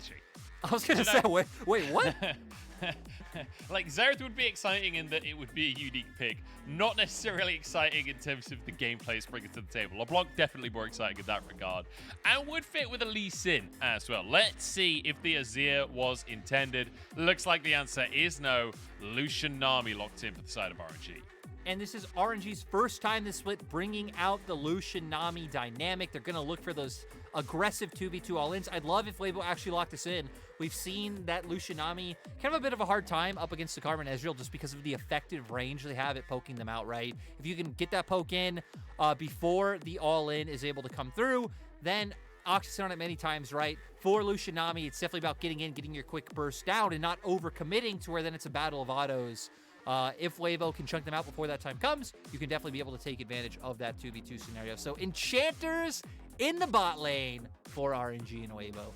actually. I was going to say, wait, what? Like, Xerath would be exciting in that it would be a unique pick. Not necessarily exciting in terms of the gameplay it's bringing to the table. LeBlanc definitely more exciting in that regard. And would fit with a Lee Sin as well. Let's see if the Azir was intended. Looks like the answer is no. Lucian Nami locked in for the side of RNG. And this is RNG's first time this split bringing out the Lucian Nami dynamic. They're going to look for those aggressive 2v2 all-ins. I'd love if Weibo actually locked this in. We've seen that Lucian Nami kind of a bit of a hard time up against the Karma and Ezreal just because of the effective range they have at poking them out, right? If you can get that poke in before the all-in is able to come through, then Oxy's on it many times, right? For Lucian Nami, it's definitely about getting in, getting your quick burst down, and not overcommitting to where then it's a battle of autos. If Weibo can chunk them out before that time comes, you can definitely be able to take advantage of that 2v2 scenario. So Enchanters in the bot lane for RNG and Weibo.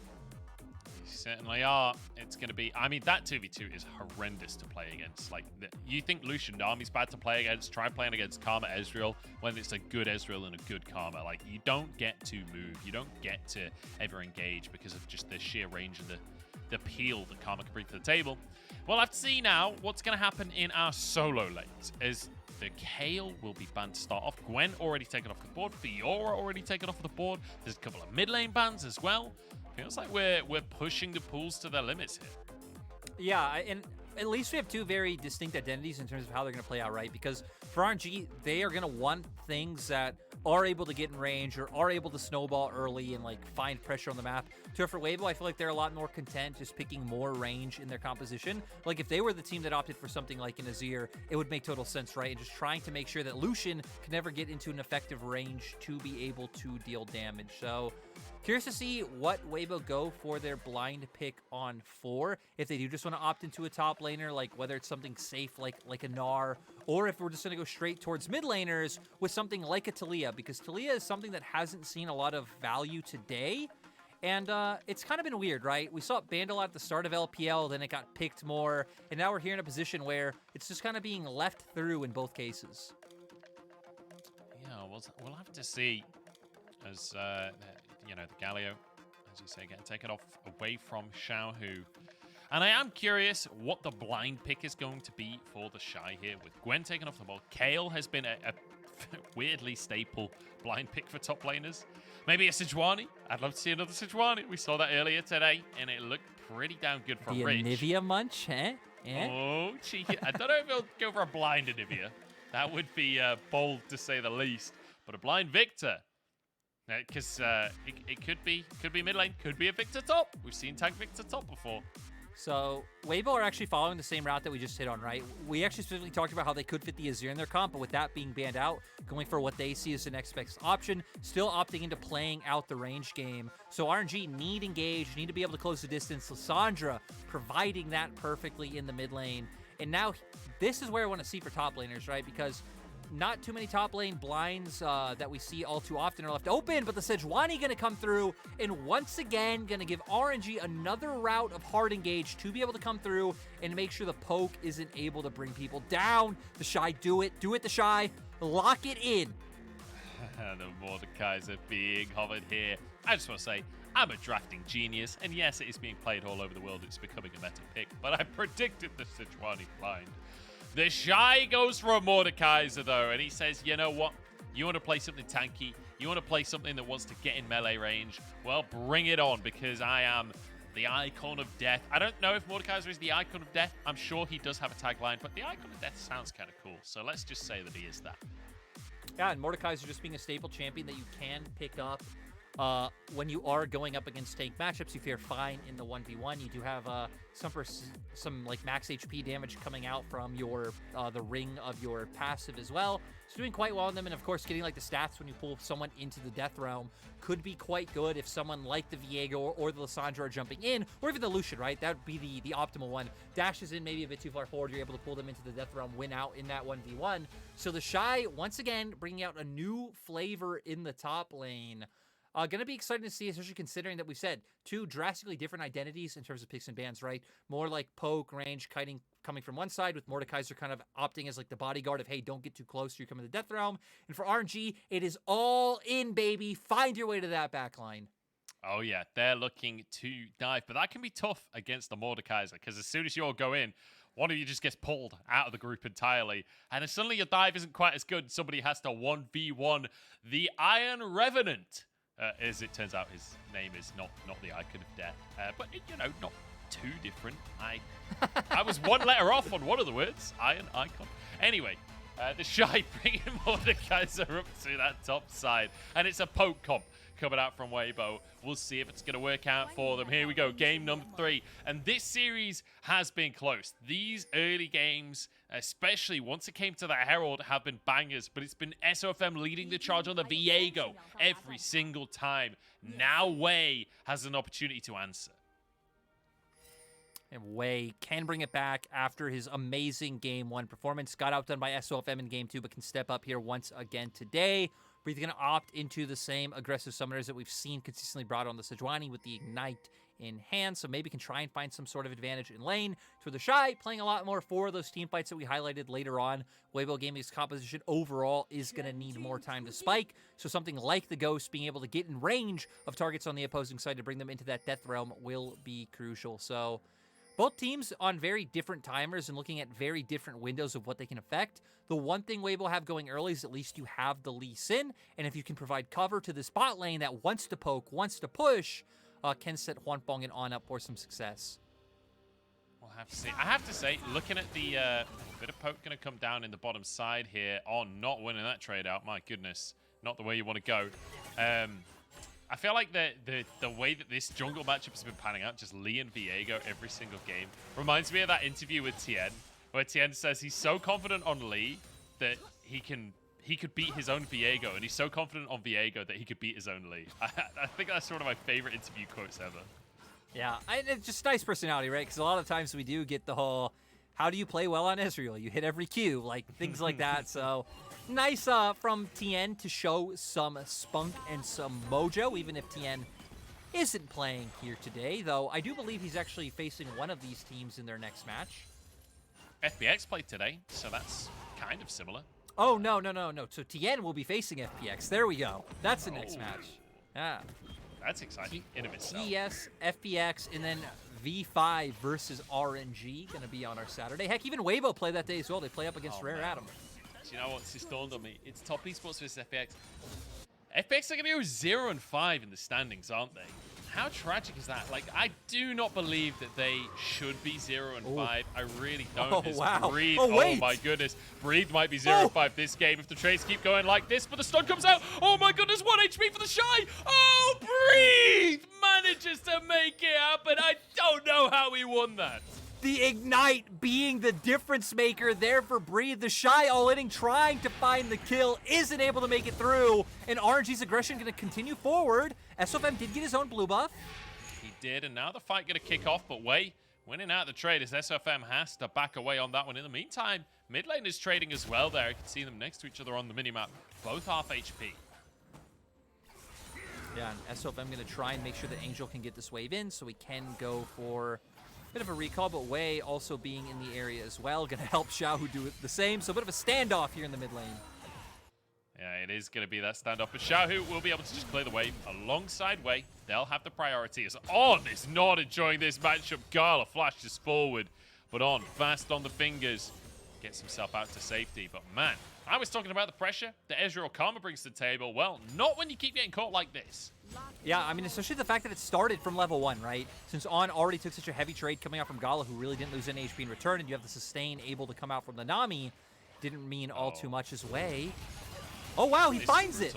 Certainly are. It's going to be... I mean, that 2v2 is horrendous to play against. Like, you think Lucian Nami's bad to play against? Try playing against Karma Ezreal when it's a good Ezreal and a good Karma. Like, you don't get to move. You don't get to ever engage because of just the sheer range and the appeal that Karma can bring to the table. We'll have to see now what's going to happen in our solo lanes. As the Kayle will be banned to start off. Gwen already taken off the board. Fiora already taken off the board. There's a couple of mid lane bans as well. Feels like we're pushing the pools to their limits here. Yeah, and at least we have two very distinct identities in terms of how they're going to play out, right? Because for RNG, they are going to want things that are able to get in range or are able to snowball early and like find pressure on the map. To for Weibo, I feel like they're a lot more content just picking more range in their composition. Like if they were the team that opted for something like an Azir, it would make total sense, right? And just trying to make sure that Lucian can never get into an effective range to be able to deal damage. So curious to see what Weibo go for their blind pick on 4. If they do just want to opt into a top laner, like whether it's something safe like a Gnar, or if we're just going to go straight towards mid laners with something like a Taliyah, because Taliyah is something that hasn't seen a lot of value today. And it's kind of been weird, right? We saw it banned a lot at the start of LPL, then it got picked more, and now we're here in a position where it's just kind of being left through in both cases. Yeah, we'll have to see as, you know, the Galio, as you say, getting taken off away from Xiaohu. And I am curious what the blind pick is going to be for TheShy here, with Gwen taken off the ball. Kayle has been a weirdly staple blind pick for top laners. Maybe a Sejuani. I'd love to see another Sejuani. We saw that earlier today, and it looked pretty damn good for Rich. The Anivia munch, eh? Oh, cheeky. I don't know if he'll go for a blind Anivia. That would be bold to say the least. But a blind Victor. Because it could be mid lane, could be a Victor top. We've seen tank Victor top before. So Weibo are actually following the same route that we just hit on, right? We actually specifically talked about how they could fit the Azir in their comp, but with that being banned out, going for what they see as the next best option, still opting into playing out the range game. So RNG need engage, need to be able to close the distance. Lissandra providing that perfectly in the mid lane. And now this is where I want to see for top laners, right? Because not too many top lane blinds that we see all too often are left open, but the Sejuani going to come through and once again going to give RNG another route of hard engage to be able to come through and make sure the poke isn't able to bring people down. TheShy, do it, TheShy, lock it in. The Mordekaiser being hovered here. I just want to say, I'm a drafting genius, and yes, it is being played all over the world. It's becoming a meta pick, but I predicted the Sejuani blind. TheShy goes for a Mordekaiser, though, and he says, you know what? You want to play something tanky? You want to play something that wants to get in melee range? Well, bring it on, because I am the icon of death. I don't know if Mordekaiser is the icon of death. I'm sure he does have a tagline, but the icon of death sounds kind of cool, so let's just say that he is that. Yeah, and Mordekaiser just being a staple champion that you can pick up when you are going up against tank matchups. If you're fine in the 1v1, you do have some like max HP damage coming out from your the ring of your passive as well. It's doing quite well in them, and of course getting like the stats when you pull someone into the death realm could be quite good if someone like the Viego or the Lissandra are jumping in, or even the Lucian, right? That would be the optimal one. Dashes in maybe a bit too far forward, you're able to pull them into the death realm, win out in that 1v1. So TheShy once again bringing out a new flavor in the top lane. Going to be exciting to see, especially considering that we've said two drastically different identities in terms of picks and bans, right? More like poke, range, kiting coming from one side, with Mordekaiser kind of opting as like the bodyguard of, hey, don't get too close, you're coming to the death realm. And for RNG, it is all in, baby. Find your way to that back line. Oh, yeah, they're looking to dive, but that can be tough against the MOrdekaiser, because as soon as you all go in, one of you just gets pulled out of the group entirely, and then suddenly your dive isn't quite as good. Somebody has to 1v1 the Iron Revenant. As it turns out, his name is not the Icon of Death, but, you know, not too different. I was one letter off on one of the words, Iron Icon. Anyway, TheShy bringing MOrdekaiser up to that top side, and it's a poke comp coming out from Weibo. We'll see if it's going to work out for them. Here we go, game number 3. And this series has been close. These early games, especially once it came to the Herald, have been bangers. But it's been SofM leading the charge on the Viego every single time. Now Wei has an opportunity to answer. And Wei can bring it back after his amazing Game 1 performance. Got outdone by SofM in Game 2, but can step up here once again today. Breathe going to opt into the same aggressive summoners that we've seen consistently brought on the Sejuani with the Ignite in hand, so maybe can try and find some sort of advantage in lane. To TheShy, playing a lot more for those team fights that we highlighted later on. Weibo Gaming's composition overall is going to need more time to spike, so something like the Ghost being able to get in range of targets on the opposing side to bring them into that death realm will be crucial. So both teams on very different timers and looking at very different windows of what they can affect. The one thing Weibo have going early is at least you have the Lee Sin, and if you can provide cover to the spot lane that wants to poke, wants to push, can set Huanfeng and on up for some success. We'll have to see. I have to say, looking at the bit of poke going to come down in the bottom side here on not winning that trade out. My goodness, not the way you want to go. I feel like the way that this jungle matchup has been panning out, just Lee and Viego every single game, reminds me of that interview with Tien, where Tien says he's so confident on Lee that he could beat his own Viego, and he's so confident on Viego that he could beat his own Lee. I think that's one of my favorite interview quotes ever. Yeah, it's just nice personality, right? Because a lot of times we do get the whole, how do you play well on Ezreal? You hit every Q, like things like that. So nice from Tien to show some spunk and some mojo, even if Tien isn't playing here today. Though I do believe he's actually facing one of these teams in their next match. FPX played today, so that's kind of similar. Oh, no. So Tien will be facing FPX. There we go. That's the next match. Yeah. That's exciting in of itself. TS, FPX, and then V5 versus RNG going to be on our Saturday. Heck, even Weibo play that day as well. They play up against Rare Adam. Do you know what's just dawned on me? It's top esports versus FPX. FPX are going to go 0-5 in the standings, aren't they? How tragic is that? Like, I do not believe that they should be 0-5. I really don't. Oh, wow. Breathe. Oh, wait. Oh, my goodness. Breathe might be 0-5 this game if the trades keep going like this, but the stun comes out. Oh, my goodness. 1 HP for TheShy. Oh, Breathe manages to make it happen. I don't know how he won that. The Ignite being the difference maker there for Breathe. TheShy all-inning trying to find the kill, isn't able to make it through, and RNG's aggression going to continue forward. SofM did get his own blue buff. He did, and now the fight going to kick off, but Wei winning out the trade as SofM has to back away on that one. In the meantime, mid lane is trading as well there. You can see them next to each other on the minimap, both half HP. Yeah, and SofM going to try and make sure that Angel can get this wave in so we can go for bit of a recall, but Wei also being in the area as well, going to help Xiaohu do it the same. So a bit of a standoff here in the mid lane. Yeah, it is going to be that standoff, but Xiaohu will be able to just clear the wave alongside Wei. They'll have the priority as On is not enjoying this matchup. Gala flashes forward, but On fast on the fingers, gets himself out to safety. But man, I was talking about the pressure that Ezreal Karma brings to the table. Well, not when you keep getting caught like this. Yeah, I mean, especially the fact that it started from level 1, right? Since On already took such a heavy trade coming out from Gala, who really didn't lose any HP in return, and you have the sustain able to come out from the Nami, didn't mean all too much as Wei. Oh, wow, he finds it.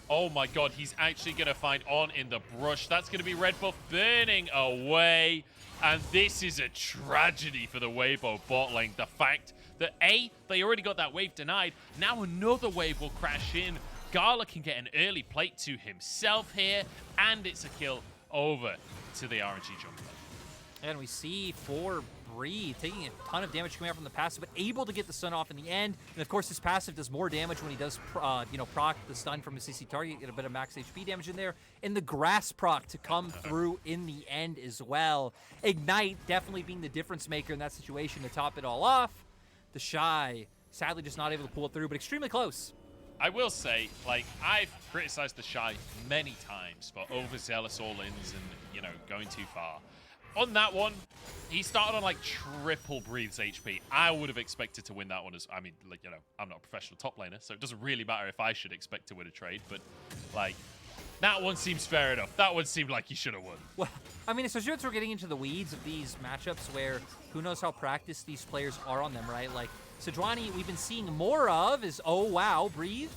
Oh, my God, he's actually going to find On in the brush. That's going to be red buff burning away. And this is a tragedy for the Weibo bot lane. The fact that, A, they already got that wave denied. Now another wave will crash in. Gala can get an early plate to himself here, and it's a kill over to the RNG jungler. And we see for Breathe taking a ton of damage coming out from the passive, but able to get the stun off in the end. And of course, his passive does more damage when he does, proc the stun from his CC target, get a bit of max HP damage in there. And the grass proc to come through in the end as well. Ignite definitely being the difference maker in that situation to top it all off. TheShy sadly just not able to pull it through, but extremely close. I will say, like, I've criticized TheShy many times for overzealous all-ins and, you know, going too far. On that one, he started on, like, triple Breathe's HP. I would have expected to win that one as, I mean, like, you know, I'm not a professional top laner, so it doesn't really matter if I should expect to win a trade, but, like, that one seems fair enough. That one seemed like he should have won. Well, I mean, especially once we're getting into the weeds of these matchups where who knows how practiced these players are on them, right? Like, Sejuani, we've been seeing more of is, oh, wow, Breathe.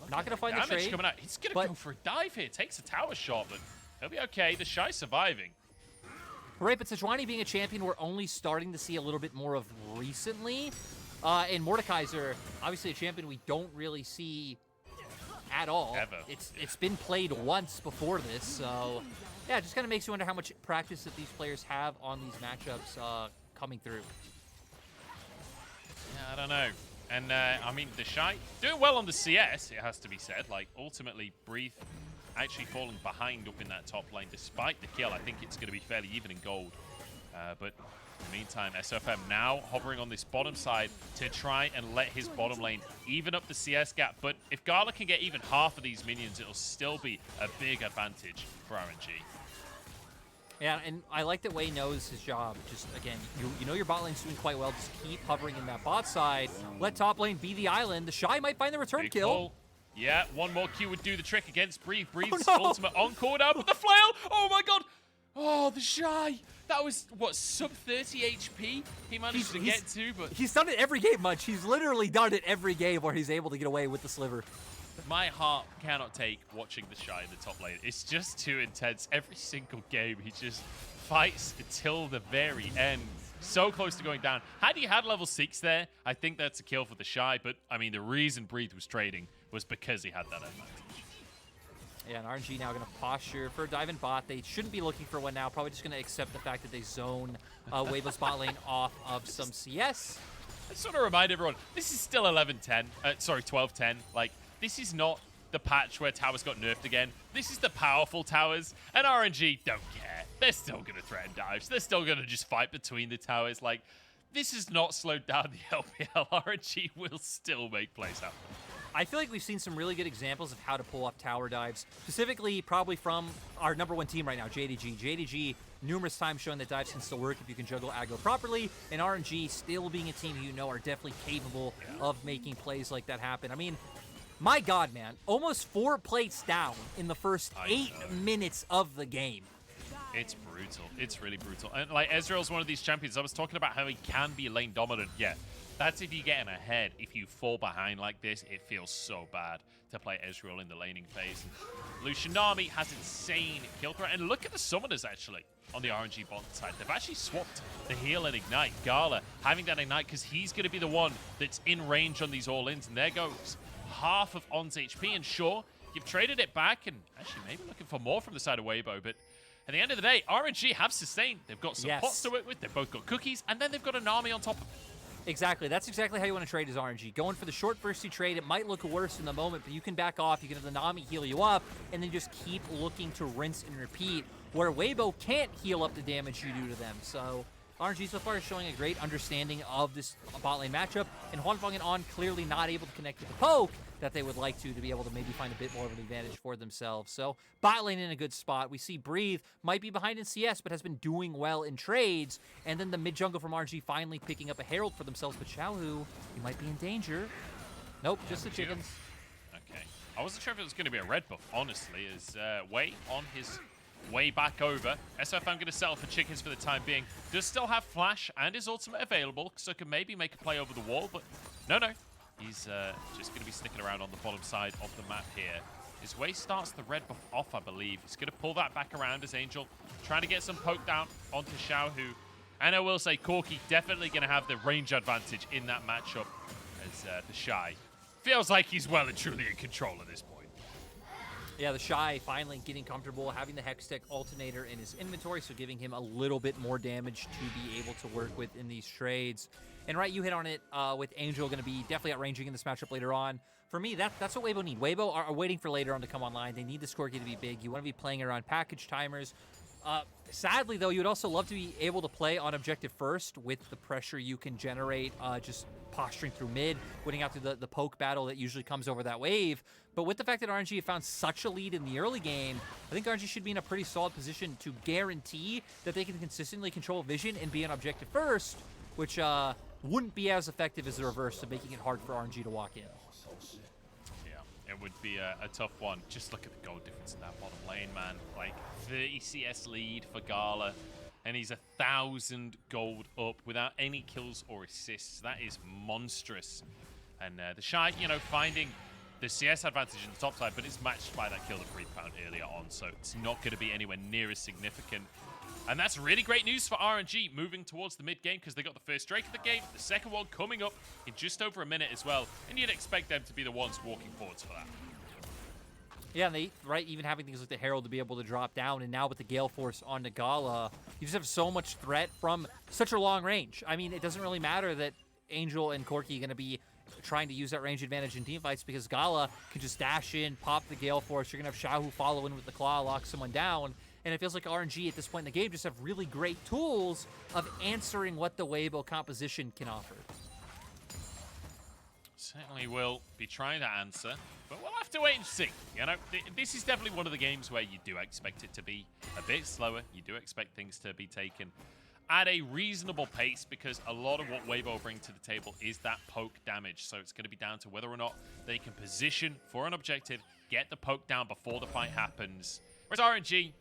Not going to find the trade. Coming out. He's going to go for a dive here. Takes a tower shot, but he'll be okay. TheShy surviving. Right, but Sejuani being a champion we're only starting to see a little bit more of recently. And MOrdekaiser, obviously a champion we don't really see at all. Ever. It's been played once before this, so yeah, it just kind of makes you wonder how much practice that these players have on these matchups coming through. Yeah, I don't know. And, I mean, TheShy doing well on the CS, it has to be said. Like, ultimately, Breathe actually falling behind up in that top lane despite the kill. I think it's going to be fairly even in gold. But in the meantime, SofM now hovering on this bottom side to try and let his bottom lane even up the CS gap. But if Gala can get even half of these minions, it'll still be a big advantage for RNG. Yeah, and I like that Wei knows his job. Just, again, you know your bot lane's doing quite well. Just keep hovering in that bot side. Let top lane be the island. TheShy might find the return Big kill. Pull. Yeah, one more Q would do the trick against Breathe. Breathe's no. ultimate encore now, but the flail! Oh my god! Oh, TheShy! That was, what, sub 30 HP he managed to get to, but... He's done it every game, Munch. He's literally done it every game where he's able to get away with the sliver. My heart cannot take watching TheShy in the top lane. It's just too intense. Every single game, he just fights until the very end. So close to going down. Had he had level 6 there, I think that's a kill for TheShy, but, I mean, the reason Breathe was trading was because he had that advantage. Yeah, and RNG now going to posture for a dive in bot. They shouldn't be looking for one now. Probably just going to accept the fact that they zone Weibo's bot lane off of some CS. I just want to remind everyone, this is still 11-10. Sorry, 12-10. Like, this is not the patch where towers got nerfed again. This is the powerful towers, and RNG don't care. They're still going to threaten dives. They're still going to just fight between the towers. Like, this has not slowed down the LPL. RNG will still make plays happen. I feel like we've seen some really good examples of how to pull off tower dives, specifically probably from our #1 team right now, JDG. JDG, numerous times showing that dives can still work if you can juggle aggro properly, and RNG still being a team you know are definitely capable of making plays like that happen. I mean, my God, man, almost 4 plates down in the first 8 minutes of the game. It's brutal. It's really brutal. And, like, Ezreal's one of these champions. I was talking about how he can be lane dominant. Yeah, that's if you get in ahead. If you fall behind like this, it feels so bad to play Ezreal in the laning phase. And Lucian Nami has insane kill threat. And look at the summoners, actually, on the RNG bot side. They've actually swapped the heal and ignite. Gala having that ignite because he's going to be the one that's in range on these all-ins. And there goes half of On's HP. And sure, you've traded it back and actually maybe looking for more from the side of Weibo, but at the end of the day, RNG have sustained. They've got some pots to work with. They've both got cookies, and then they've got a Nami on top of it. Exactly. That's exactly how you want to trade as RNG. Going for the short bursty trade, it might look worse in the moment, but you can back off. You can have the Nami heal you up, and then just keep looking to rinse and repeat, where Weibo can't heal up the damage you do to them. So RNG so far is showing a great understanding of this bot lane matchup, and Huanfeng and On clearly not able to connect with the poke that they would like to be able to maybe find a bit more of an advantage for themselves. So bot lane in a good spot. We see Breathe might be behind in CS, but has been doing well in trades. And then the mid jungle from RNG finally picking up a Herald for themselves. But Xiaohu, he might be in danger. Nope, just the chickens. Okay. I wasn't sure if it was going to be a red buff, honestly, as Wei on his way back over. SofM going to settle for chickens for the time being. Does still have flash and his ultimate available, so can maybe make a play over the wall, but no. He's just going to be sticking around on the bottom side of the map here. His Wei starts the red buff off, I believe. He's going to pull that back around as Angel, trying to get some poke down onto Xiaohu. And I will say, Corki definitely going to have the range advantage in that matchup as TheShy feels like he's well and truly in control at this point. Yeah, TheShy finally getting comfortable, having the Hextech alternator in his inventory, so giving him a little bit more damage to be able to work with in these trades. And right, you hit on it with Angel going to be definitely outranging in this matchup later on. For me, that's what Weibo need. Weibo are waiting for later on to come online. They need the Corki to be big. You want to be playing around package timers. Sadly, though, you would also love to be able to play on objective first with the pressure you can generate just posturing through mid, winning out through the poke battle that usually comes over that wave. But with the fact that RNG have found such a lead in the early game, I think RNG should be in a pretty solid position to guarantee that they can consistently control vision and be on objective first, which wouldn't be as effective as the reverse of making it hard for RNG to walk in. Yeah, it would be a tough one. Just look at the gold difference in that bottom lane, man. Like 30 CS lead for Gala, and he's 1,000 gold up without any kills or assists. That is monstrous. And TheShy, you know, finding the CS advantage in the top side, but it's matched by that kill that Breathe found earlier on, so it's not going to be anywhere near as significant. And that's really great news for RNG moving towards the mid game, because they got the first Drake of the game, the second one coming up in just over a minute as well, and you'd expect them to be the ones walking forwards for that. Yeah, and they, right, even having things like the Herald to be able to drop down, and now with the Gale Force on the Gala, you just have so much threat from such a long range. I mean, it doesn't really matter that Angel and Corki are going to be trying to use that range advantage in team fights, because Gala can just dash in, pop the Gale Force. You're going to have Xiaohu follow in with the Claw, lock someone down, and it feels like RNG at this point in the game just have really great tools of answering what the Weibo composition can offer. Certainly will be trying to answer, but we'll have to wait and see. You know, this is definitely one of the games where you do expect it to be a bit slower. You do expect things to be taken at a reasonable pace, because a lot of what Weibo bring to the table is that poke damage. So it's going to be down to whether or not they can position for an objective, get the poke down before the fight happens. Whereas RNG,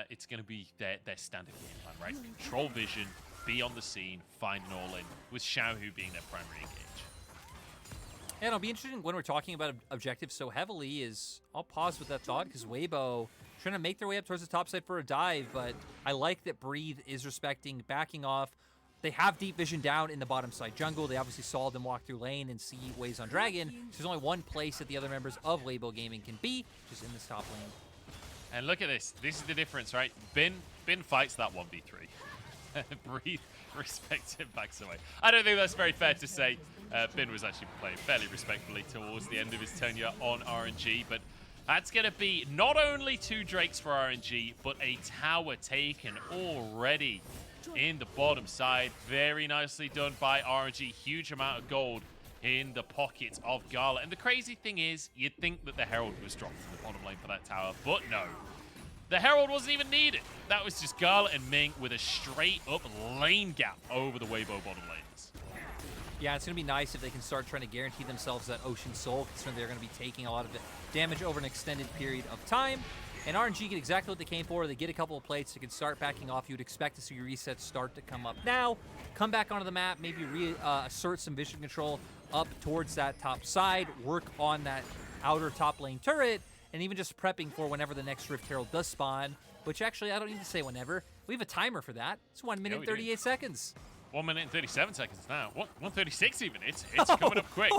it's going to be their standard game plan, right? Control vision, be on the scene, find an all-in, with Xiaohu being their primary engage. And it'll be interesting when we're talking about objectives so heavily is, I'll pause with that thought, because Weibo trying to make their way up towards the top side for a dive, but I like that Breathe is respecting, backing off. They have deep vision down in the bottom side jungle. They obviously saw them walk through lane and see waves on Dragon. So there's only one place that the other members of Weibo Gaming can be, which is in this top lane. And look at this. This is the difference, right? Bin fights that 1v3. Breathe respects him, backs away. I don't think that's very fair to say. Bin was actually playing fairly respectfully towards the end of his tenure on RNG, but that's going to be not only 2 Drakes for RNG, but a tower taken already in the bottom side. Very nicely done by RNG. Huge amount of gold in the pockets of Gala. And the crazy thing is, you'd think that the Herald was dropped in the bottom lane for that tower, but no. The Herald wasn't even needed. That was just Gala and Ming with a straight-up lane gap over the Weibo bottom laners. Yeah, it's going to be nice if they can start trying to guarantee themselves that Ocean Soul, considering they're going to be taking a lot of damage over an extended period of time. And RNG get exactly what they came for. They get a couple of plates. They can start backing off. You would expect to see resets start to come up now. Come back onto the map, maybe assert some vision control up towards that top side, work on that outer top lane turret, and even just prepping for whenever the next Rift Herald does spawn, which actually I don't need to say whenever. We have a timer for that. It's 1 minute and 38 seconds. 1 minute and 37 seconds now. 1:36 even. It's coming up quick.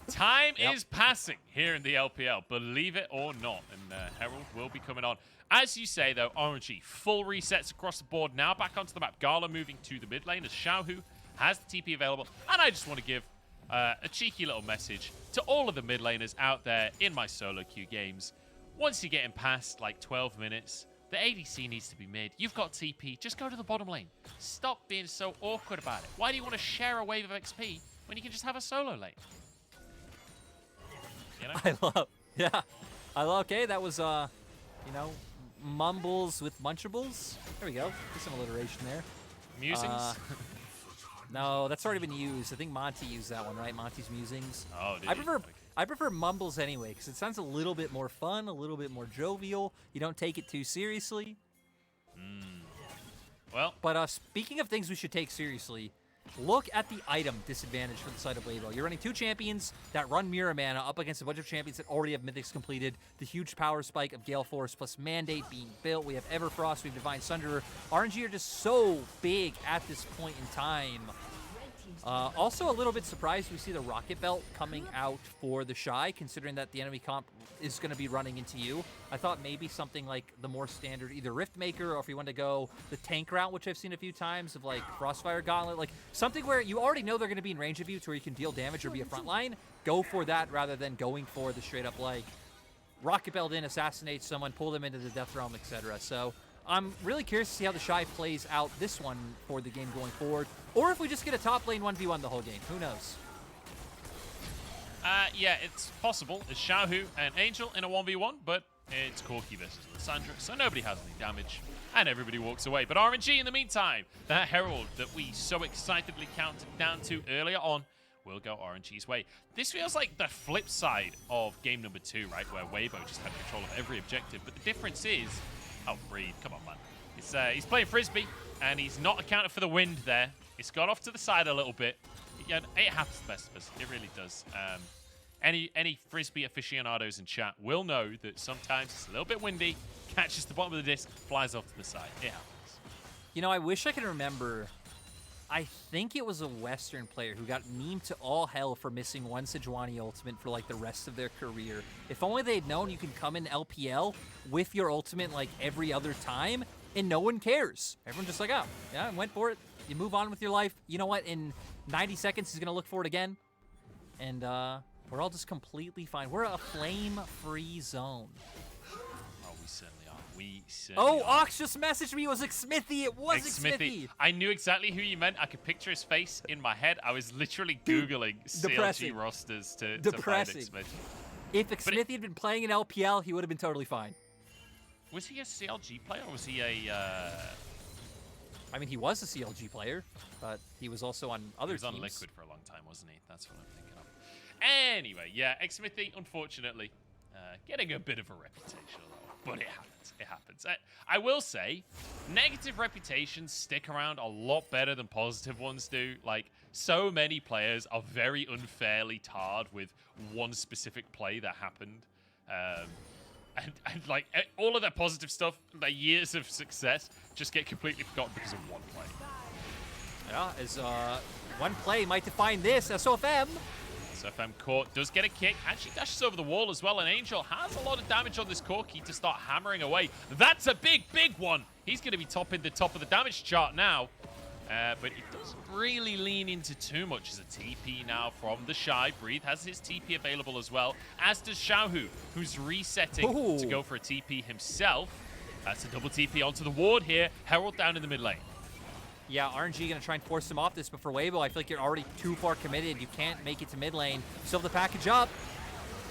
Time is passing here in the LPL, believe it or not. And Herald will be coming on. As you say, though, RNG, full resets across the board. Now back onto the map. Gala moving to the mid lane as Xiaohu has the TP available. And I just want to give a cheeky little message to all of the mid laners out there in my solo queue games. Once you're getting past like 12 minutes, the ADC needs to be mid. You've got TP. Just go to the bottom lane. Stop being so awkward about it. Why do you want to share a wave of XP when you can just have a solo lane? You know? Okay, that was, you know, mumbles with munchables. There we go. Get some alliteration there. Musings? No, that's already been used. I think Monty used that one, right? Monty's musings. Oh, did I prefer mumbles anyway, because it sounds a little bit more fun, a little bit more jovial. You don't take it too seriously. Well, but speaking of things we should take seriously, look at the item disadvantage for the side of Weibo. You're running 2 champions that run Mirror Mana up against a bunch of champions that already have Mythics completed. The huge power spike of Gale Force plus Mandate being built. We have Everfrost, we have Divine Sunderer. RNG are just so big at this point in time. Also a little bit surprised we see the Rocket Belt coming out for TheShy, considering that the enemy comp is going to be running into you. I thought maybe something like the more standard either Riftmaker, or if you want to go the tank route, which I've seen a few times, of like Frostfire Gauntlet, like something where you already know they're going to be in range of you to where you can deal damage or be a front line. Go for that rather than going for the straight up like Rocket Belt in, assassinate someone, pull them into the Death Realm, etc. So I'm really curious to see how TheShy plays out this one for the game going forward, or if we just get a top lane 1v1 the whole game. Who knows? Yeah, it's possible. It's Xiaohu and Angel in a 1v1, but it's Corki versus Lissandra, so nobody has any damage, and everybody walks away. But RNG, in the meantime, that Herald that we so excitedly counted down to earlier on will go RNG's way. This feels like the flip side of game number 2, right, where Weibo just had control of every objective, but the difference is... Oh, Breed, come on, man. He's playing Frisbee, and he's not accounted for the wind there. It's gone off to the side a little bit. Yeah, it happens to best of us. It really does. Any Frisbee aficionados in chat will know that sometimes it's a little bit windy, catches the bottom of the disc, flies off to the side. It happens. You know, I wish I could remember. I think it was a Western player who got memed to all hell for missing one Sejuani ultimate for like the rest of their career. If only they'd known you can come in LPL with your ultimate like every other time and no one cares. Everyone's just like, oh, yeah, I went for it. You move on with your life. You know what? In 90 seconds, he's going to look for it again. And we're all just completely fine. We're a flame-free zone. Oh, we certainly are. We certainly are. Ox just messaged me. It was Xmithy. It was Xmithy. I knew exactly who you meant. I could picture his face in my head. I was literally Googling CLG rosters to find Xmithy. If Xmithy had been playing in LPL, he would have been totally fine. Was he a CLG player or was he a... I mean, he was a CLG player, but he was also on other teams. He was on Liquid for a long time, wasn't he? That's what I'm thinking of. Anyway, yeah, Xmithy, unfortunately, getting a bit of a reputation, but it happens. It happens. I will say, negative reputations stick around a lot better than positive ones do. Like, so many players are very unfairly tarred with one specific play that happened. And like, all of their positive stuff, their years of success, just get completely forgotten because of one play. Yeah, as one play might define this. SofM. SofM Court does get a kick. Actually dashes over the wall as well, and Angel has a lot of damage on this Corki to start hammering away. That's a big, big one. He's going to be topping the top of the damage chart now. But it doesn't really lean into too much as a TP now from TheShy. Breathe has his TP available as well, as does Xiaohu, who's resetting to go for a TP himself. That's a double TP onto the ward here. Herald down in the mid lane. Yeah, RNG going to try and force him off this, but for Weibo, I feel like you're already too far committed. You can't make it to mid lane. Still have the package up.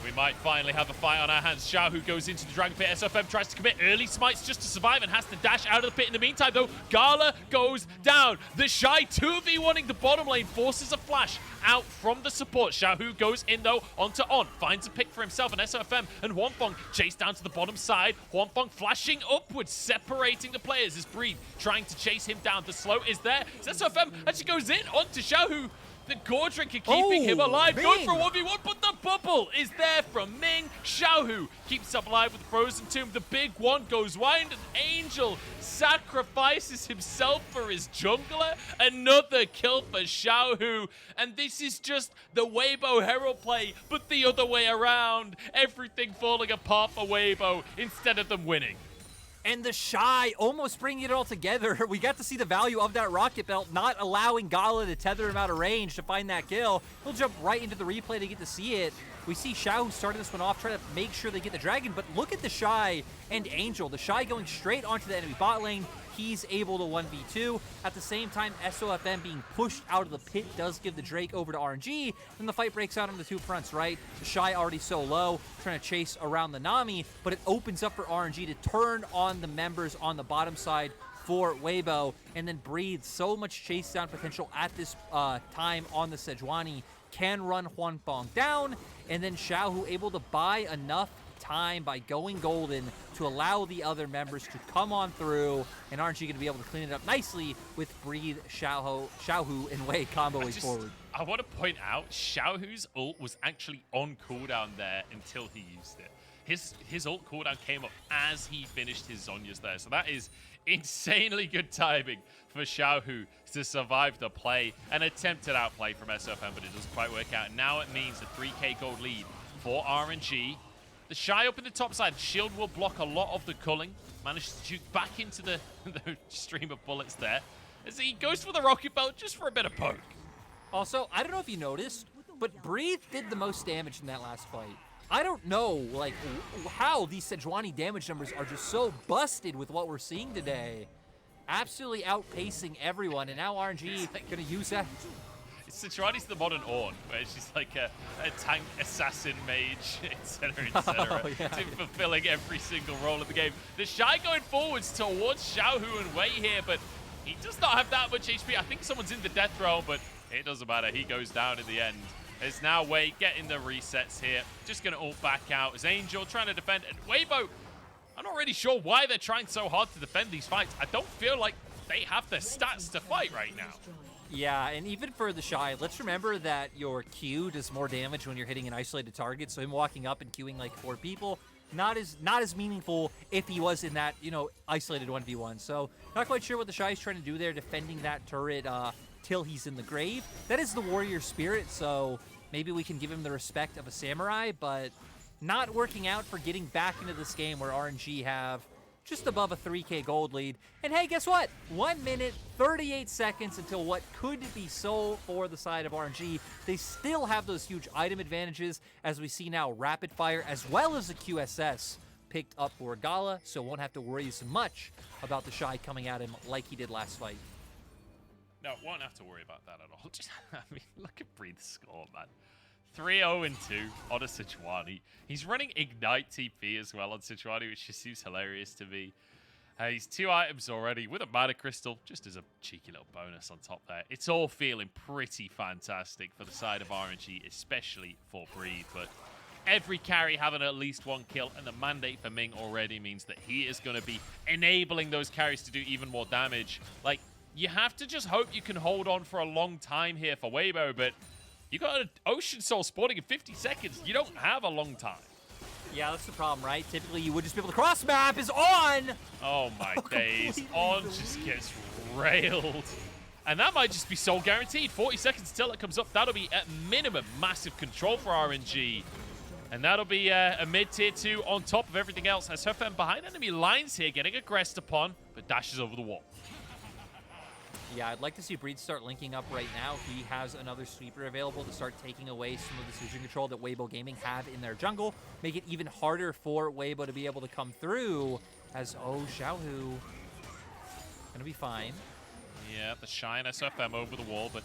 We might finally have a fight on our hands. Xiaohu goes into the Dragon Pit. SofM tries to commit early smites just to survive and has to dash out of the pit in the meantime, though. Gala goes down. TheShy 2v1ing the bottom lane, forces a flash out from the support. Xiaohu goes in, though, onto On. Finds a pick for himself, and SofM and Huanfeng chase down to the bottom side. Huanfeng flashing upwards, separating the players as Breed trying to chase him down. The slow is there. SofM actually goes in onto Xiaohu. The Gore Drinker keeping him alive. Ming. Going for a 1v1, but the bubble is there from Ming. Xiaohu keeps up alive with the Frozen Tomb. The big one goes wide, and Angel sacrifices himself for his jungler. Another kill for Xiaohu. And this is just the Weibo Herald play, but the other way around. Everything falling apart for Weibo instead of them winning. And TheShy almost bringing it all together. We got to see the value of that rocket belt, not allowing Gala to tether him out of range to find that kill. He'll jump right into the replay to get to see it. We see Xiaohu starting this one off, trying to make sure they get the dragon, but look at TheShy and Angel. TheShy going straight onto the enemy bot lane. He's able to 1v2. At the same time, SofM being pushed out of the pit does give the Drake over to RNG. Then the fight breaks out on the two fronts, right? TheShy already so low, trying to chase around the Nami, but it opens up for RNG to turn on the members on the bottom side for Weibo, and then Breathe. So much chase down potential at this time on the Sejuani. Can run Huanfeng down, and then Xiaohu able to buy enough time by going golden to allow the other members to come on through, and RNG going to be able to clean it up nicely with Breathe, Xiaohu, and Wei comboing forward. I want to point out, Xiaohu's ult was actually on cooldown there until he used it. His ult cooldown came up as he finished his Zhonya's there, so that is insanely good timing for Xiaohu to survive the play. An attempted outplay from SofM, but it doesn't quite work out. Now it means a 3k gold lead for RNG. TheShy up in the top side. Shield will block a lot of the culling. Managed to juke back into the stream of bullets there as he goes for the rocket belt just for a bit of poke. Also, I don't know if you noticed, but Breathe did the most damage in that last fight. I don't know, like, how these Sejuani damage numbers are just so busted with what we're seeing today. Absolutely outpacing everyone, and now RNG gonna use that. Sejuani's the modern Ornn, where she's like a tank assassin mage, etc., etc., Oh, yeah. fulfilling every single role of the game. TheShy going forwards towards Xiaohu and Wei here, but he does not have that much HP. I think someone's in the death realm, but it doesn't matter. He goes down in the end. It's now Wei getting the resets here. Just going to ult back out as Angel trying to defend. And Weibo, I'm not really sure why they're trying so hard to defend these fights. I don't feel like they have the stats to fight right now. Yeah, and even for TheShy, let's remember that your Q does more damage when you're hitting an isolated target, so him walking up and queuing like 4 people, not as meaningful if he was in that, you know, isolated 1v1. So not quite sure what TheShy is trying to do there, defending that turret till he's in the grave. That is the warrior spirit, so maybe we can give him the respect of a samurai, but not working out for getting back into this game where RNG have just above a 3K gold lead. And hey, guess what? 1 minute, 38 seconds until what could be soul for the side of RNG. They still have those huge item advantages, as we see now rapid fire as well as the QSS picked up for Gala, so won't have to worry as much about TheShy coming at him like he did last fight. No, won't have to worry about that at all. Just, I mean, look at Breathe's score, man. 3-0-2 on a Sejuani. He's running Ignite TP as well on Sejuani, which just seems hilarious to me. He's 2 items already with a Mana Crystal, just as a cheeky little bonus on top there. It's all feeling pretty fantastic for the side of RNG, especially for Breathe. But every carry having at least 1 kill, and the mandate for Ming already means that he is going to be enabling those carries to do even more damage. Like, you have to just hope you can hold on for a long time here for Weibo, but you got an Ocean Soul spawning in 50 seconds. You don't have a long time. Yeah, that's the problem, right? Typically, you would just be able to cross map is on. Oh my days. On just gets railed. And that might just be soul guaranteed. 40 seconds until it comes up. That'll be at minimum massive control for RNG. And that'll be a mid-tier 2 on top of everything else. As SofM behind enemy lines here, getting aggressed upon, but dashes over the wall. Yeah, I'd like to see Breed start linking up right now. He has another sweeper available to start taking away some of the decision control that Weibo Gaming have in their jungle. Make it even harder for Weibo to be able to come through as, oh, Xiaohu gonna be fine. Yeah, the shine SofM over the wall, but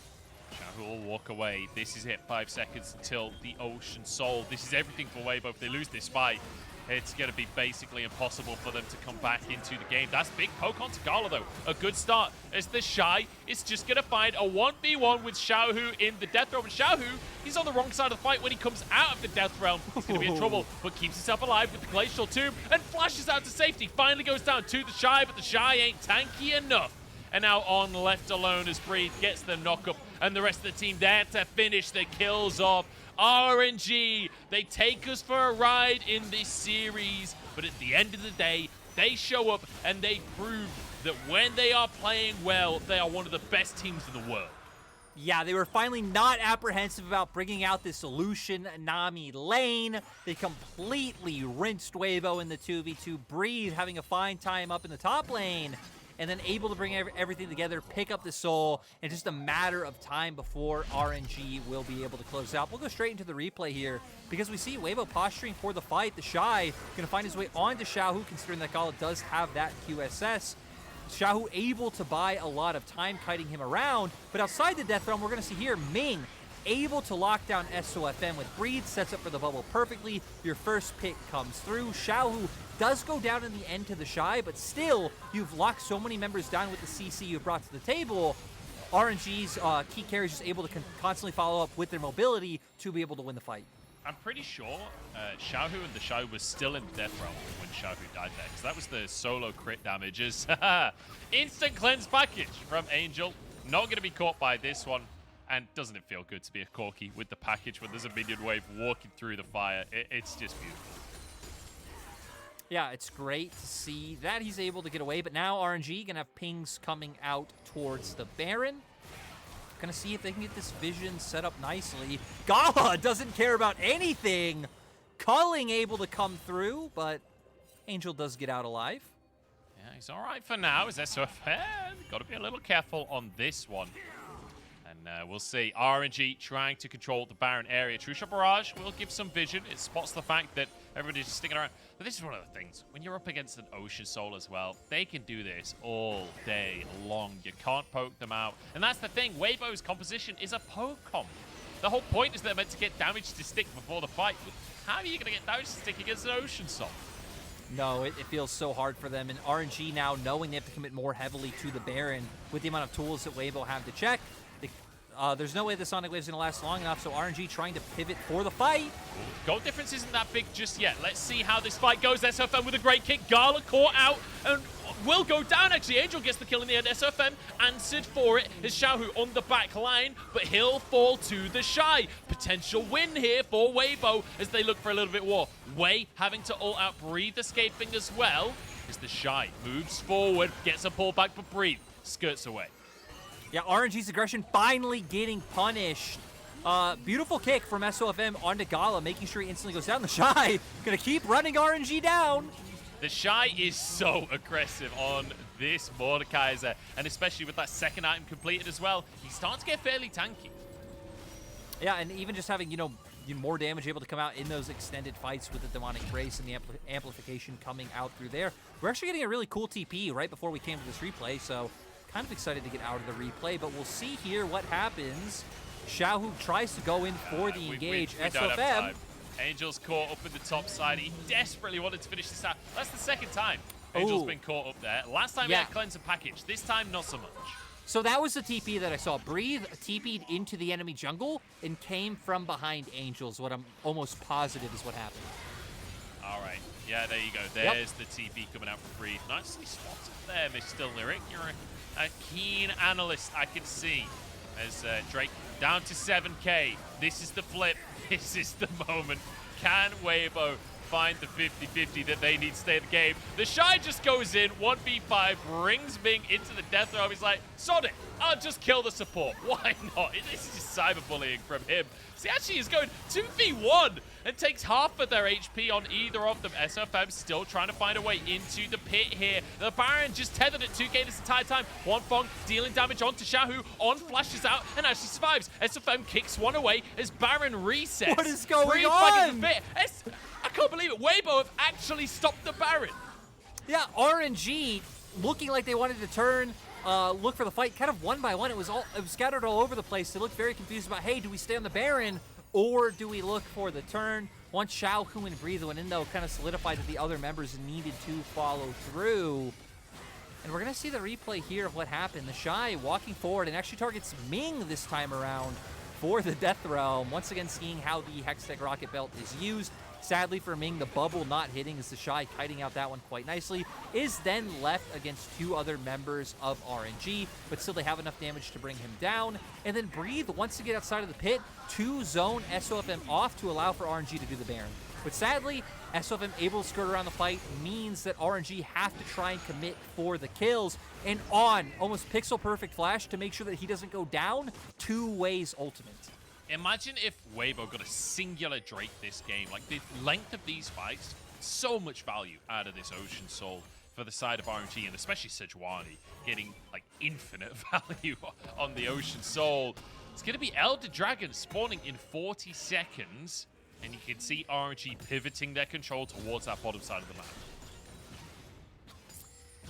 Xiaohu will walk away. This is it, 5 seconds until the Ocean Soul. This is everything for Weibo. If they lose this fight, it's going to be basically impossible for them to come back into the game. That's big poke onto Gala, though. A good start as TheShy is just going to find a 1v1 with Xiaohu in the Death Realm. And Xiaohu, he's on the wrong side of the fight when he comes out of the Death Realm. He's going to be in trouble, but keeps himself alive with the Glacial Tomb and flashes out to safety. Finally goes down to TheShy, but TheShy ain't tanky enough. And now on left alone as Breed gets the knock-up, and the rest of the team there to finish the kills off. RNG, they take us for a ride in this series, but at the end of the day, they show up and they prove that when they are playing well, they are one of the best teams in the world. Yeah, they were finally not apprehensive about bringing out this Lucian Nami lane. They completely rinsed Weibo in the 2v2. Breathe having a fine time up in the top lane, and then able to bring everything together, pick up the soul, and just a matter of time before RNG will be able to close out. We'll go straight into the replay here, because we see Weibo posturing for the fight. TheShy going to find his way onto Xiaohu, considering that Gala does have that QSS. Xiaohu able to buy a lot of time kiting him around, but outside the Death Realm, we're going to see here Ming able to lock down SofM with Breed, sets up for the bubble perfectly. Your first pick comes through. Xiaohu does go down in the end to TheShy, but still, you've locked so many members down with the CC you've brought to the table. RNG's key carries just able to constantly follow up with their mobility to be able to win the fight. I'm pretty sure Xiaohu and TheShy was still in Death Realm when Xiaohu died there, because that was the solo crit damages. Instant cleanse package from Angel. Not going to be caught by this one. And doesn't it feel good to be a Corki with the package when there's a minion wave walking through the fire? It's just beautiful. Yeah, it's great to see that he's able to get away, but now RNG gonna have pings coming out towards the Baron. Gonna see if they can get this vision set up nicely. Gala doesn't care about anything. Culling able to come through, but Angel does get out alive. Yeah, he's all right for now. Is SofM? Got to be a little careful on this one. And And we'll see. RNG trying to control the Baron area. True Shot Barrage will give some vision. It spots the fact that everybody's just sticking around. But this is one of the things. When you're up against an Ocean Soul as well, they can do this all day long. You can't poke them out. And that's the thing. Weibo's composition is a poke comp. The whole point is they're meant to get damage to stick before the fight. How are you going to get damage to stick against an Ocean Soul? No, it feels so hard for them. And RNG now, knowing they have to commit more heavily to the Baron with the amount of tools that Weibo have to check, there's no way the Sonic Wave's going to last long enough, so RNG trying to pivot for the fight. Goal difference isn't that big just yet. Let's see how this fight goes. SofM with a great kick. Gala caught out and will go down, actually. Angel gets the kill in the end. SofM answered for it. Is Xiaohu on the back line, but he'll fall to TheShy. Potential win here for Weibo as they look for a little bit more. Wei having to ult out, Breathe escaping as well. As TheShy moves forward, gets a pullback, but Breathe skirts away. Yeah, RNG's aggression finally getting punished. Beautiful kick from SofM onto Gala, making sure he instantly goes down. TheShy gonna keep running RNG down. TheShy is so aggressive on this MOrdekaiser, and especially with that second item completed as well, he's starting to get fairly tanky. Yeah, and even just having, more damage able to come out in those extended fights with the Demonic Grace and the amplification coming out through there. We're actually getting a really cool TP right before we came to this replay, so kind of excited to get out of the replay, but we'll see here what happens. Xiaohu tries to go in for the engage. We don't have SofM. time. Angel's caught up in the top side. He desperately wanted to finish this out. That's the second time Angel's been caught up there. Last time he had Cleanse and Package. This time, not so much. So that was the TP that I saw. Breathe TP'd into the enemy jungle and came from behind Angels, what I'm almost positive is what happened. All right. Yeah, there you go. There's the TP coming out from Breathe. Nicely spotted there, Mr. Lyric. You're a keen analyst, I can see. As Drake down to 7K. This is the flip. This is the moment. Can Weibo find the 50-50 that they need to stay in the game? TheShy just goes in, 1v5, brings Ming into the death row. He's like, sod it, I'll just kill the support. Why not? This is just cyberbullying from him. See, actually he's going 2v1 and takes half of their HP on either of them. SofM still trying to find a way into the pit here. The Baron just tethered at 2k this entire time. Huanfeng dealing damage onto Xiaohu. On flashes out and actually survives. SofM kicks one away as Baron resets. What is going Breathe on? back in the pit. I can't believe it. Weibo have actually stopped the Baron. Yeah, RNG looking like they wanted to turn, look for the fight, kind of one by one. It was scattered all over the place. They looked very confused about, hey, do we stay on the Baron or do we look for the turn? Once Xiaohu and Breathe went in, though, kind of solidified that the other members needed to follow through. And we're going to see the replay here of what happened. TheShy walking forward and actually targets Ming this time around for the Death Realm. Once again, seeing how the Hextech Rocket Belt is used. Sadly for Ming, the bubble not hitting as TheShy kiting out that one quite nicely, is then left against two other members of RNG, but still they have enough damage to bring him down. And then Breathe wants to get outside of the pit to zone SofM off to allow for RNG to do the Baron. But sadly, SofM able to skirt around the fight means that RNG have to try and commit for the kills. And on almost pixel perfect flash to make sure that he doesn't go down, 2 ways ultimate. Imagine if Weibo got a singular Drake this game. Like, the length of these fights, so much value out of this Ocean Soul for the side of RNG, and especially Sejuani getting, like, infinite value on the Ocean Soul. It's going to be Elder Dragon spawning in 40 seconds, and you can see RNG pivoting their control towards that bottom side of the map.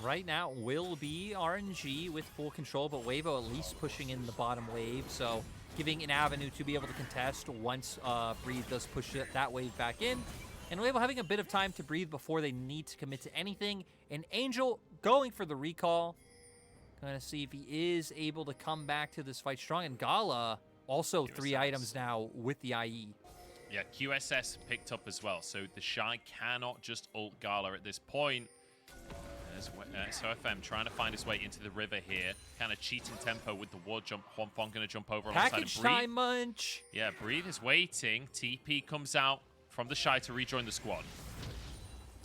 Right now will be RNG with full control, but Weibo at least pushing in the bottom wave, so giving an avenue to be able to contest once Breathe does push that wave back in. And Weibo having a bit of time to breathe before they need to commit to anything. And Angel going for the recall. Going to see if he is able to come back to this fight strong. And Gala also QSS. 3 items now with the IE. Yeah, QSS picked up as well. So TheShy cannot just ult Gala at this point. SofM trying to find his way into the river here. Kind of cheating tempo with the ward jump. Huanfeng going to jump over alongside Package him. Breathe. time, Munch. Yeah, Breathe is waiting. TP comes out from TheShy to rejoin the squad.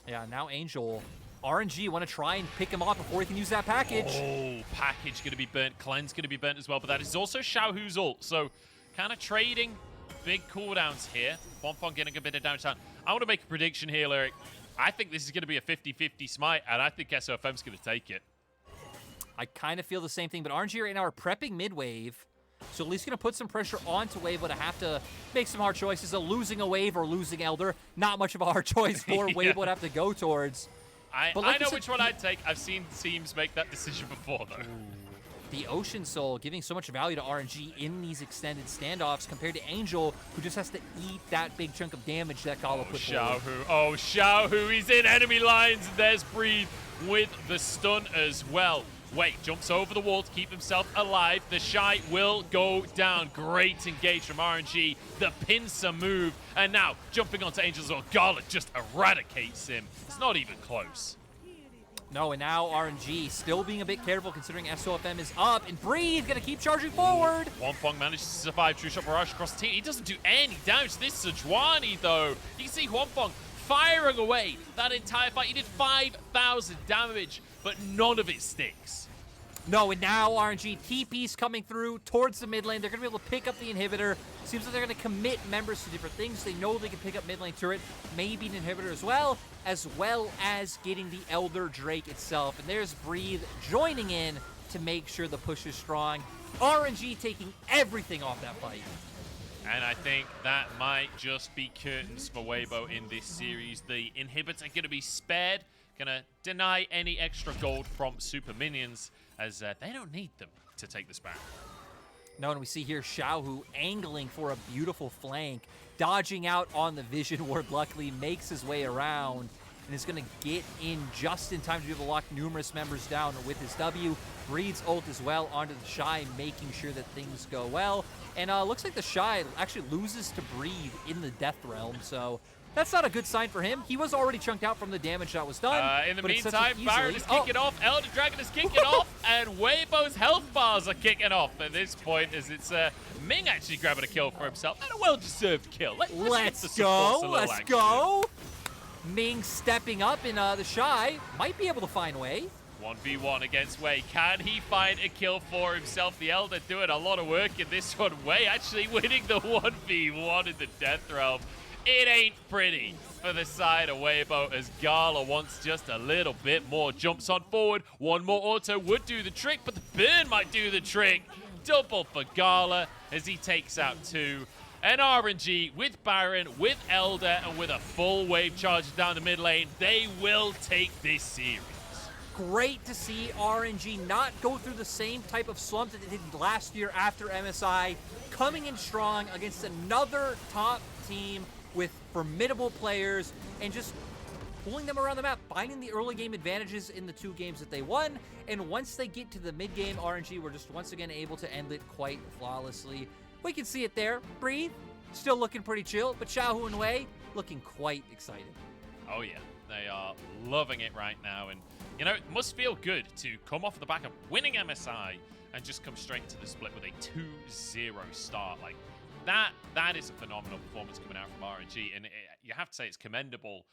Yeah, now Angel. RNG want to try and pick him off before he can use that package. Oh, package going to be burnt. Cleanse going to be burnt as well. But that is also Xiaohu's ult. So kind of trading big cooldowns here. Huanfeng getting a bit of damage down. I want to make a prediction here, Lyric. I think this is going to be a 50-50 smite, and I think SofM's going to take it. I kind of feel the same thing, but RNG right now are prepping mid-wave. So at least going to put some pressure onto Weibo to have to make some hard choices. Losing a wave or losing Elder, not much of a hard choice for Weibo to have to go towards. I know which one I'd take. I've seen teams make that decision before, though. The Ocean Soul giving so much value to RNG in these extended standoffs compared to Angel, who just has to eat that big chunk of damage that Gala put forward. Oh, Xiaohu, he's in enemy lines, and there's Breathe with the stun as well. Wait, jumps over the wall to keep himself alive. TheShy will go down. Great engage from RNG. The pincer move. And now, jumping onto Angel as well. Gala just eradicates him. It's not even close. No, and now RNG still being a bit careful considering SofM is up, and Breathe gonna keep charging forward. Huanfeng manages to survive. True shot barrage across the team. He doesn't do any damage to this Sejuani, though. You can see Huanfeng firing away that entire fight. He did 5,000 damage, but none of it sticks. No, and now RNG TP's coming through towards the mid lane. They're going to be able to pick up the inhibitor. Seems like they're going to commit members to different things. They know they can pick up mid lane turret, maybe an inhibitor as well as getting the Elder Drake itself. And there's Breathe joining in to make sure the push is strong. RNG taking everything off that fight. And I think that might just be curtains for Weibo in this series. The inhibitors are going to be spared. Going to deny any extra gold from super minions, as they don't need them to take this back. No, and we see here Xiaohu angling for a beautiful flank, dodging out on the vision ward. Luckily makes his way around and is going to get in just in time to be able to lock numerous members down with his W. Breathes ult as well onto TheShy, making sure that things go well. And looks like TheShy actually loses to Breathe in the Death Realm, so that's not a good sign for him. He was already chunked out from the damage that was done. In the meantime, Baron is kicking off, Elder Dragon is kicking off, and Weibo's health bars are kicking off at this point, as it's Ming actually grabbing a kill for himself, and a well-deserved kill. Let's go. Ming stepping up, and TheShy might be able to find Wei. 1v1 against Wei. Can he find a kill for himself? The Elder doing a lot of work in this one. Wei actually winning the 1v1 in the Death Realm. It ain't pretty for the side of Weibo, as Gala wants just a little bit more. Jumps on forward. One more auto would do the trick, but the burn might do the trick. Double for Gala as he takes out two. And RNG with Baron, with Elder, and with a full wave charge down the mid lane, they will take this series. Great to see RNG not go through the same type of slump that they did last year after MSI, coming in strong against another top team with formidable players and just pulling them around the map, finding the early game advantages in the two games that they won. And once they get to the mid game, RNG were just once again able to end it quite flawlessly. We can see it there. Breathe, still looking pretty chill, but Xiaohu and Wei looking quite excited. Oh yeah, they are loving it right now. And you know, it must feel good to come off the back of winning MSI and just come straight into the split with a 2-0 start. Like, that is a phenomenal performance coming out from RNG, and you have to say it's commendable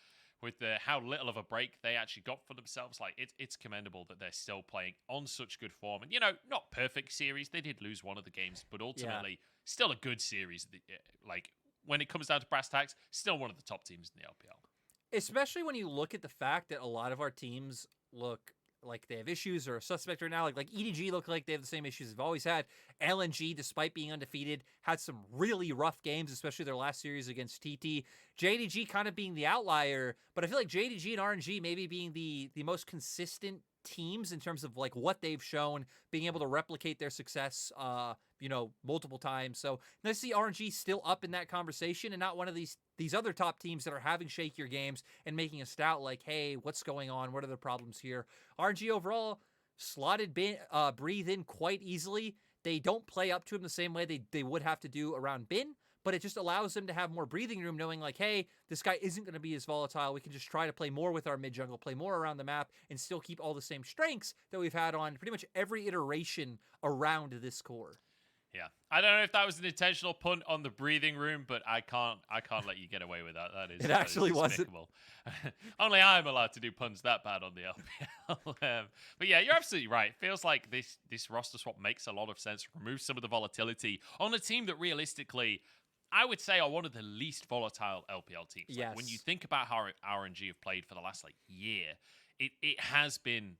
with how little of a break they actually got for themselves. Like, it's commendable that they're still playing on such good form. And, you know, not perfect series. They did lose one of the games, but ultimately still a good series. Like, when it comes down to brass tacks, still one of the top teams in the LPL. Especially when you look at the fact that a lot of our teams look like they have issues or a suspect right now. Like EDG look like they have the same issues they've always had. LNG, despite being undefeated, had some really rough games, especially their last series against TT. JDG kind of being the outlier, but I feel like JDG and RNG maybe being the most consistent teams in terms of like what they've shown, being able to replicate their success, you know, multiple times. So nice to see RNG still up in that conversation and not one of these other top teams that are having shakier games and making a stout like, hey, what's going on? What are the problems here? RNG overall slotted Breathe in quite easily. They don't play up to him the same way they would have to do around Bin, but it just allows them to have more breathing room, knowing like, hey, this guy isn't going to be as volatile. We can just try to play more with our mid jungle, play more around the map, and still keep all the same strengths that we've had on pretty much every iteration around this core. Yeah, I don't know if that was an intentional pun on the breathing room, but I can't let you get away with that. That actually wasn't. Only I'm allowed to do puns that bad on the LPL. But yeah, you're absolutely right. It feels like this roster swap makes a lot of sense. Removes some of the volatility on a team that realistically, I would say, are one of the least volatile LPL teams. Yes. Like, when you think about how RNG have played for the last year, it has been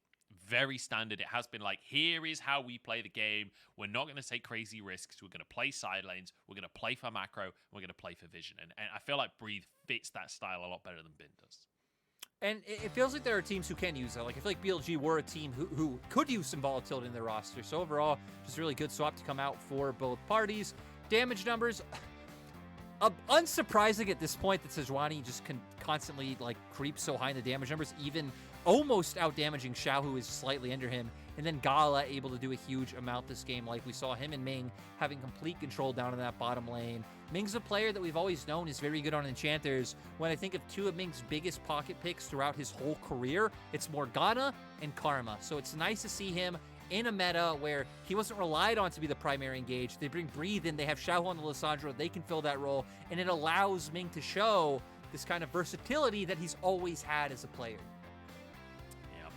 very standard. It has been like, here is how we play the game. We're not going to take crazy risks. We're going to play side lanes. We're going to play for macro. We're going to play for vision. And I feel like Breathe fits that style a lot better than Bin does. And it feels like there are teams who can use that. Like, I feel like BLG were a team who could use some volatility in their roster. So overall, just a really good swap to come out for both parties. Damage numbers, unsurprising at this point that Sejuani just can constantly like creep so high in the damage numbers, even almost out-damaging Xiaohu, who is slightly under him. And then Gala able to do a huge amount this game. Like we saw him and Ming having complete control down in that bottom lane. Ming's a player that we've always known is very good on enchanters. When I think of two of Ming's biggest pocket picks throughout his whole career, it's Morgana and Karma. So it's nice to see him in a meta where he wasn't relied on to be the primary engage. They bring Breathe in, they have Xiaohu on the Lissandra, they can fill that role, and it allows Ming to show this kind of versatility that he's always had as a player.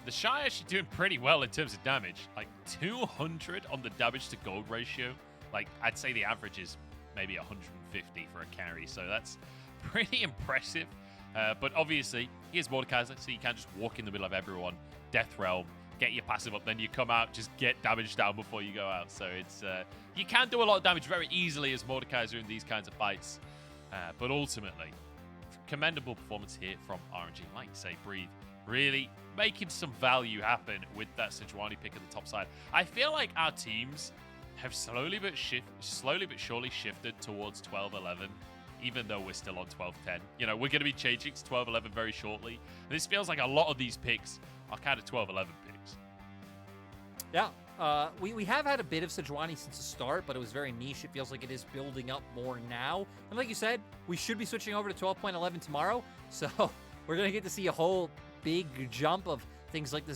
TheShy actually doing pretty well in terms of damage. Like 200 on the damage to gold ratio. Like I'd say the average is maybe 150 for a carry. So that's pretty impressive. But obviously, here's MOrdekaiser, so you can't just walk in the middle of everyone. Death Realm, get your passive up, then you come out, just get damage down before you go out. So it's you can do a lot of damage very easily as MOrdekaiser in these kinds of fights. But ultimately, commendable performance here from RNG. Like you say, Breathe. Really making some value happen with that Sejuani pick at the top side. I feel like our teams have slowly but surely shifted towards 12-11, even though we're still on 12-10. You know, we're going to be changing to 12-11 very shortly. And this feels like a lot of these picks are kind of 12-11 picks. Yeah, we have had a bit of Sejuani since the start, but it was very niche. It feels like it is building up more now. And like you said, we should be switching over to 12.11 tomorrow. So we're going to get to see a whole big jump of things like this